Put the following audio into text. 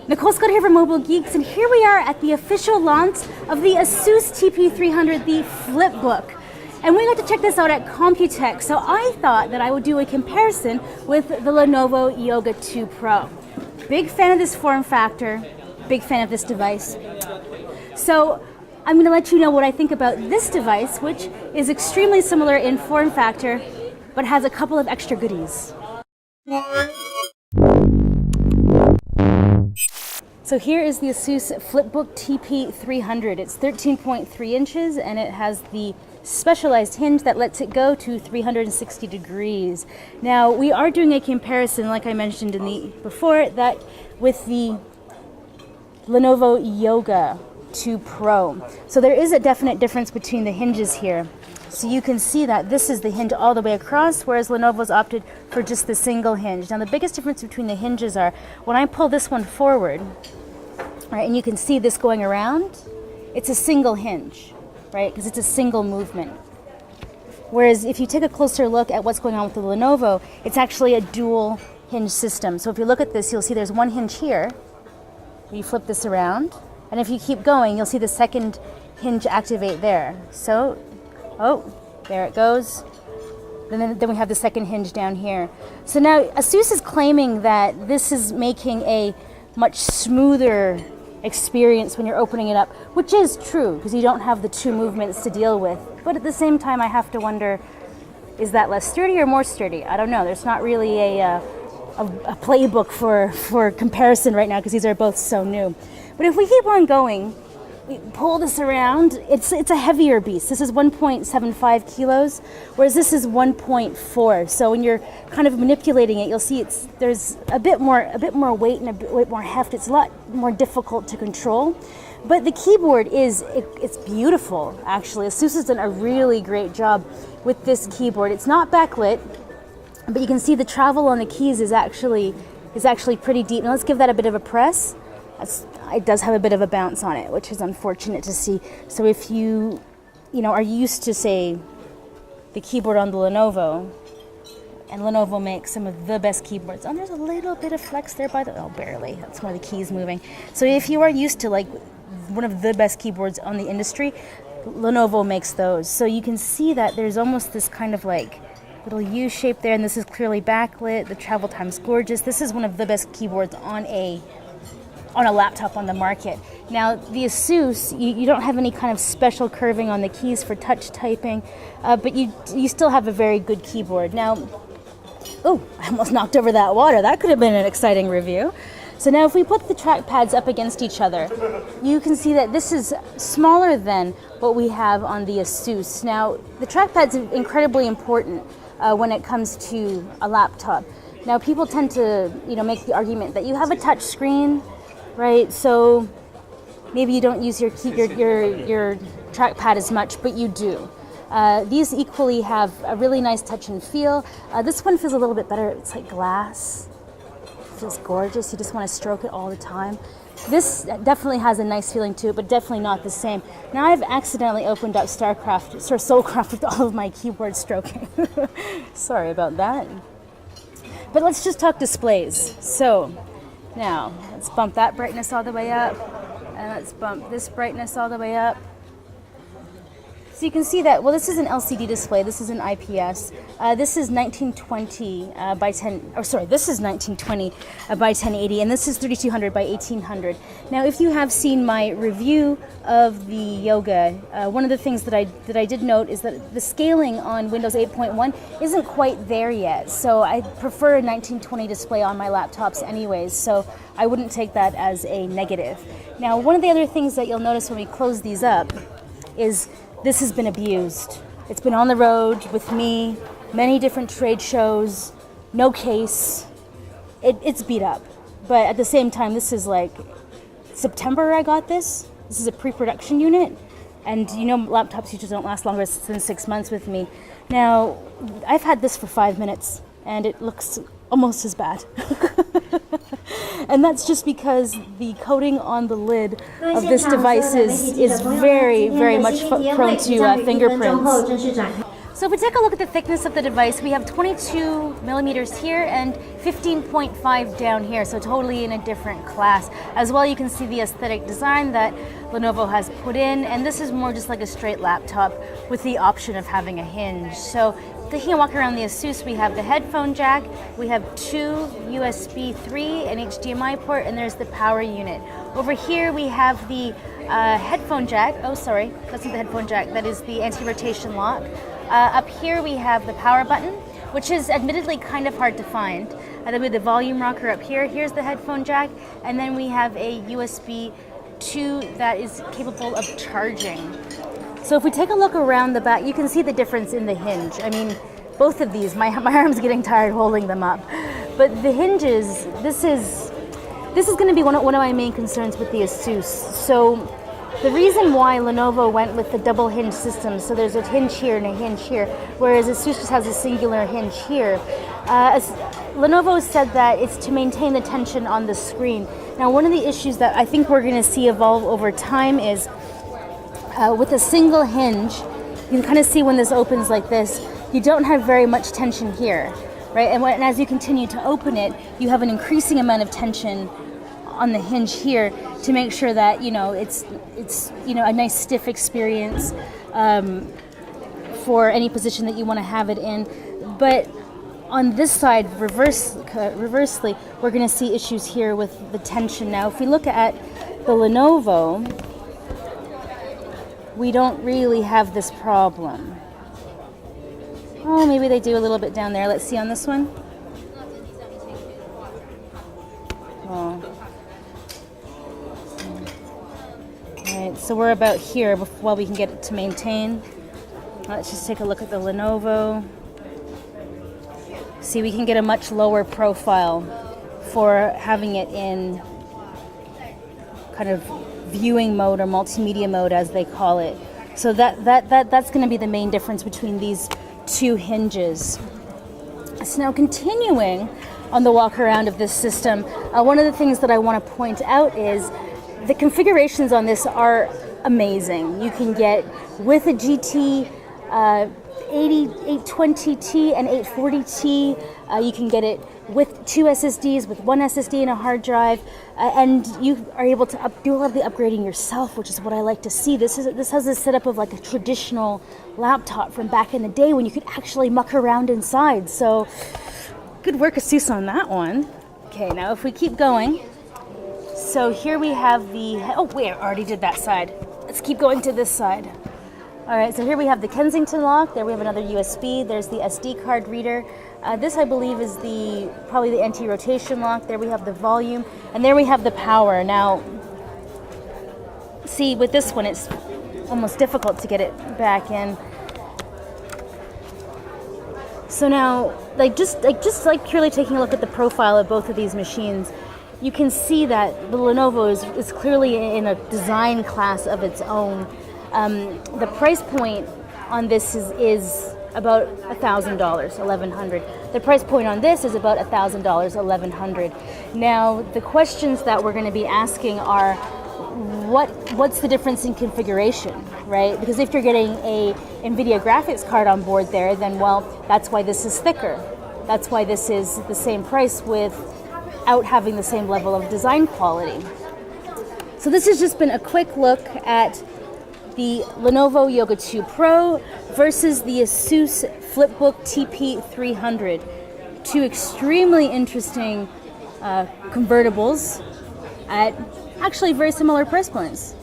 Nicole Scott here from Mobile Geeks, and here we are at the official launch of the ASUS TP300, the Flipbook. And we got to check this out at Computex, so I thought that I would do a comparison with the Lenovo Yoga 2 Pro. Big fan of this form factor, big fan of this device. So I'm going to let you know what I think about this device, which is extremely similar in form factor, but has a couple of extra goodies. So here is the ASUS Flipbook TP300. It's 13.3 inches and it has the specialized hinge that lets it go to 360 degrees. Now we are doing a comparison, like I mentioned before, that with the Lenovo Yoga 2 Pro. So there is a definite difference between the hinges here. So you can see that this is the hinge all the way across, whereas Lenovo's opted for just the single hinge. Now the biggest difference between the hinges are when I pull this one forward, right, and you can see this going around, it's a single hinge, right, because it's a single movement. Whereas if you take a closer look at what's going on with the Lenovo, it's actually a dual hinge system. So if you look at this, you'll see there's one hinge here. You flip this around, and if you keep going, you'll see the second hinge activate there. So, oh, there it goes. And then we have the second hinge down here. So now ASUS is claiming that this is making a much smoother experience when you're opening it up, which is true because you don't have the two movements to deal with. But at the same time, I have to wonder, is that less sturdy or more sturdy? I don't know. There's not really a playbook for comparison right now because these are both so new. But if we keep on going, we pull this around, it's a heavier beast. This is 1.75 kilos, whereas this is 1.4. So when you're kind of manipulating it, you'll see there's a bit more weight and a bit more heft. It's a lot more difficult to control. But the keyboard it's beautiful, actually. ASUS has done a really great job with this keyboard. It's not backlit, but you can see the travel on the keys is actually pretty deep. Now let's give that a bit of a press. It does have a bit of a bounce on it, which is unfortunate to see. So if you are used to, say, the keyboard on the Lenovo, and Lenovo makes some of the best keyboards. Oh, there's a little bit of flex there barely. That's one of the keys moving. So if you are used to like one of the best keyboards on the industry, Lenovo makes those. So you can see that there's almost this kind of like little U shape there, and this is clearly backlit. The travel time's gorgeous. This is one of the best keyboards on a laptop on the market. Now the ASUS, you don't have any kind of special curving on the keys for touch typing, but you still have a very good keyboard. Now, oh, I almost knocked over that water. That could have been an exciting review. So now if we put the trackpads up against each other, you can see that this is smaller than what we have on the ASUS. Now the trackpad's incredibly important when it comes to a laptop. Now people tend to make the argument that you have a touch screen, right? So maybe you don't use your trackpad as much, but you do. These equally have a really nice touch and feel. This one feels a little bit better. It's like glass. It feels gorgeous. You just want to stroke it all the time. This definitely has a nice feeling to it, but definitely not the same. Now I've accidentally opened up Soulcraft with all of my keyboard stroking. Sorry about that. But let's just talk displays. So now let's bump that brightness all the way up, and let's bump this brightness all the way up. So you can see that, well, this is an LCD display. This is an IPS. This is 1920 by 10, or sorry, this is 1920 by 1080, and this is 3200 by 1800. Now, if you have seen my review of the Yoga, one of the things that I did note is that the scaling on Windows 8.1 isn't quite there yet. So I prefer a 1920 display on my laptops anyways, so I wouldn't take that as a negative. Now, one of the other things that you'll notice when we close these up is this has been abused. It's been on the road with me, many different trade shows, no case. It's beat up. But at the same time, this is like September I got this. This is a pre-production unit. And laptops usually don't last longer than 6 months with me. Now, I've had this for 5 minutes and it looks almost as bad. And that's just because the coating on the lid of this device is very, very much prone to fingerprints. So if we take a look at the thickness of the device, we have 22 millimeters here and 15.5 down here, so totally in a different class. As well, you can see the aesthetic design that Lenovo has put in, and this is more just like a straight laptop with the option of having a hinge. So taking a walk around the ASUS, we have the headphone jack, we have 2 USB 3 and HDMI port, and there's the power unit. Over here we have the headphone jack. Oh, sorry, that's not the headphone jack, that is the anti-rotation lock. Up here we have the power button, which is admittedly kind of hard to find. Then we have the volume rocker up here. Here's the headphone jack, and then we have a USB 2 that is capable of charging. So if we take a look around the back, you can see the difference in the hinge. I mean, both of these, my arm's getting tired holding them up. But the hinges, this is going to be one of my main concerns with the ASUS. So the reason why Lenovo went with the double hinge system, so there's a hinge here and a hinge here, whereas ASUS just has a singular hinge here. Lenovo said that it's to maintain the tension on the screen. Now, one of the issues that I think we're going to see evolve over time is with a single hinge, you can kind of see when this opens like this, you don't have very much tension here, right? And as you continue to open it, you have an increasing amount of tension on the hinge here to make sure that it's a nice stiff experience for any position that you want to have it in. But on this side, reversely, we're going to see issues here with the tension. Now, if we look at the Lenovo, we don't really have this problem. Oh, maybe they do a little bit down there. Let's see on this one. Oh. Alright, so we're about here while we can get it to maintain. Let's just take a look at the Lenovo. See, we can get a much lower profile for having it in kind of viewing mode or multimedia mode, as they call it. So that's going to be the main difference between these two hinges. So now continuing on the walk around of this system, one of the things that I want to point out is the configurations on this are amazing. You can get with a GT 820T and 840T. You can get it with 2 SSDs, with 1 SSD and a hard drive, and you are able to do a lot of the upgrading yourself, which is what I like to see. This has a setup of like a traditional laptop from back in the day when you could actually muck around inside. So good work, ASUS, on that one. Okay, now if we keep going, so here we have oh wait, I already did that side. Let's keep going to this side. All right, so here we have the Kensington lock. There we have another USB. There's the SD card reader. This, I believe, is probably the anti-rotation lock. There we have the volume, and there we have the power. Now, see, with this one, it's almost difficult to get it back in. So now, just purely taking a look at the profile of both of these machines, you can see that the Lenovo is clearly in a design class of its own. The price point on this is about $1,000, $1,100. The price point on this is about $1,000, $1,100. Now, the questions that we're going to be asking are, what's the difference in configuration, right? Because if you're getting a NVIDIA graphics card on board there, then, well, that's why this is thicker. That's why this is the same price without having the same level of design quality. So this has just been a quick look at the Lenovo Yoga 2 Pro versus the ASUS Flipbook TP300. Two extremely interesting convertibles at actually very similar price points.